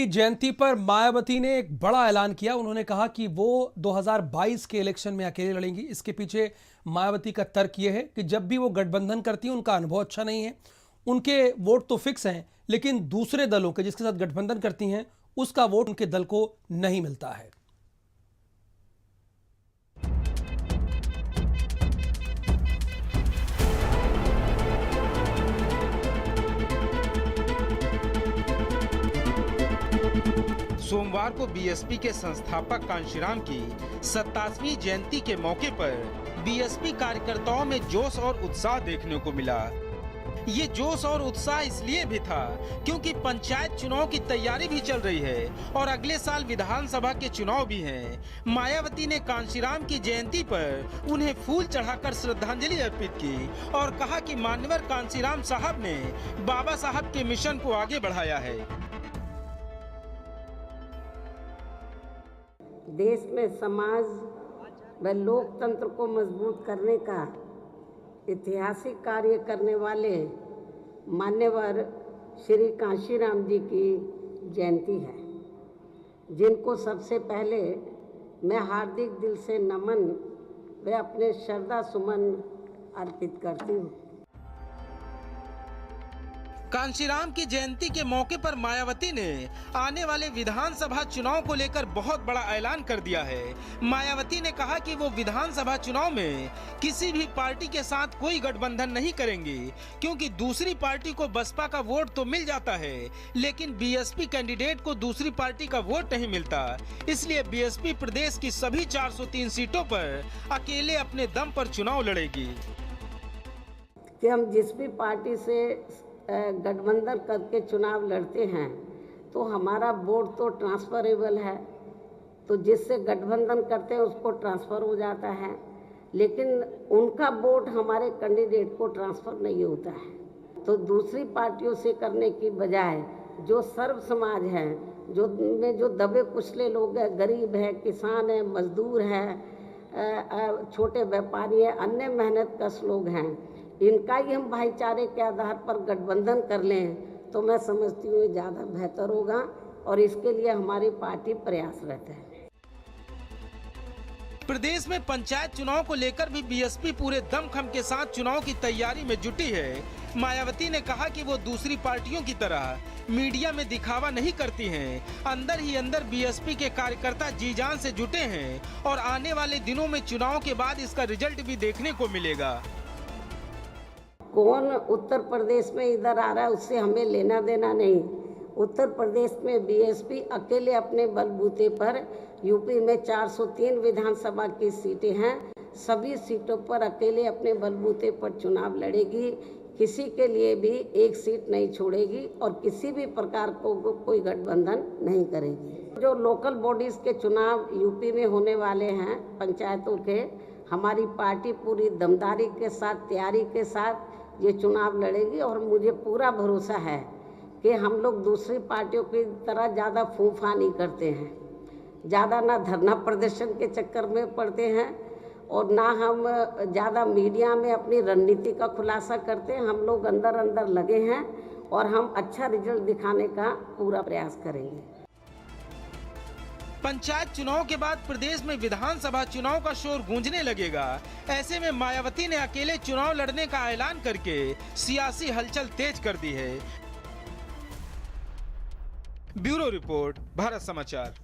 की जयंती पर मायावती ने एक बड़ा ऐलान किया। उन्होंने कहा कि वो 2022 के इलेक्शन में अकेले लड़ेंगी। इसके पीछे मायावती का तर्क यह है कि जब भी वो गठबंधन करती हैं उनका अनुभव अच्छा नहीं है। उनके वोट तो फिक्स हैं, लेकिन दूसरे दलों के जिसके साथ गठबंधन करती हैं उसका वोट उनके दल को नहीं मिलता है। सोमवार को बीएसपी के संस्थापक कांशीराम की 27वीं जयंती के मौके पर बीएसपी कार्यकर्ताओं में जोश और उत्साह देखने को मिला। ये जोश और उत्साह इसलिए भी था क्योंकि पंचायत चुनाव की तैयारी भी चल रही है और अगले साल विधानसभा के चुनाव भी हैं। मायावती ने कांशीराम की जयंती पर उन्हें फूल चढ़ाकर श्रद्धांजलि अर्पित की और कहा कि मान्यवर कांशीराम साहब ने बाबा साहब के मिशन को आगे बढ़ाया है। देश में समाज व लोकतंत्र को मजबूत करने का ऐतिहासिक कार्य करने वाले मान्यवर श्री कांशीराम जी की जयंती है, जिनको सबसे पहले मैं हार्दिक दिल से नमन व अपने श्रद्धा सुमन अर्पित करती हूँ। कांशीराम की जयंती के मौके पर मायावती ने आने वाले विधानसभा चुनाव को लेकर बहुत बड़ा ऐलान कर दिया है। मायावती ने कहा कि वो विधानसभा चुनाव में किसी भी पार्टी के साथ कोई गठबंधन नहीं करेंगी, क्योंकि दूसरी पार्टी को बसपा का वोट तो मिल जाता है, लेकिन बीएसपी कैंडिडेट को दूसरी पार्टी का वोट नहीं मिलता। इसलिए बीएसपी प्रदेश की सभी 403 सीटों पर अकेले अपने दम पर चुनाव लड़ेगी। कि हम जिस भी पार्टी से गठबंधन करके चुनाव लड़ते हैं तो हमारा वोट तो ट्रांसफरेबल है, तो जिससे गठबंधन करते हैं उसको ट्रांसफ़र हो जाता है, लेकिन उनका वोट हमारे कैंडिडेट को ट्रांसफ़र नहीं होता है। तो दूसरी पार्टियों से करने की बजाय जो सर्व समाज है, जो दबे कुचले लोग हैं, गरीब है, किसान है, मजदूर है, छोटे व्यापारी है, अन्य मेहनतकश लोग हैं, इनका ही हम भाईचारे के आधार पर गठबंधन कर लें तो मैं समझती हूँ ज़्यादा बेहतर होगा और इसके लिए हमारी पार्टी प्रयासरत है। प्रदेश में पंचायत चुनाव को लेकर भी बीएसपी पूरे दमखम के साथ चुनाव की तैयारी में जुटी है। मायावती ने कहा कि वो दूसरी पार्टियों की तरह मीडिया में दिखावा नहीं करती हैं। अंदर ही अंदर बीएसपी के कार्यकर्ता जी जान से जुटे हैं और आने वाले दिनों में चुनाव के बाद इसका रिजल्ट भी देखने को मिलेगा। कौन उत्तर प्रदेश में इधर आ रहा है उससे हमें लेना देना नहीं। उत्तर प्रदेश में बीएसपी अकेले अपने बलबूते पर यूपी में 403 विधानसभा की सीटें हैं, सभी सीटों पर अकेले अपने बलबूते पर चुनाव लड़ेगी, किसी के लिए भी एक सीट नहीं छोड़ेगी और किसी भी प्रकार को कोई गठबंधन नहीं करेगी। जो लोकल बॉडीज़ के चुनाव यूपी में होने वाले हैं पंचायतों के, हमारी पार्टी पूरी दमदारी के साथ, तैयारी के साथ ये चुनाव लड़ेगी और मुझे पूरा भरोसा है कि हम लोग दूसरी पार्टियों की तरह ज़्यादा फूफा नहीं करते हैं, ज़्यादा ना धरना प्रदर्शन के चक्कर में पड़ते हैं और ना हम ज़्यादा मीडिया में अपनी रणनीति का खुलासा करते हैं। हम लोग अंदर अंदर लगे हैं और हम अच्छा रिजल्ट दिखाने का पूरा प्रयास करेंगे। पंचायत चुनाव के बाद प्रदेश में विधानसभा चुनाव का शोर गूंजने लगेगा। ऐसे में मायावती ने अकेले चुनाव लड़ने का ऐलान करके सियासी हलचल तेज कर दी है। ब्यूरो रिपोर्ट, भारत समाचार।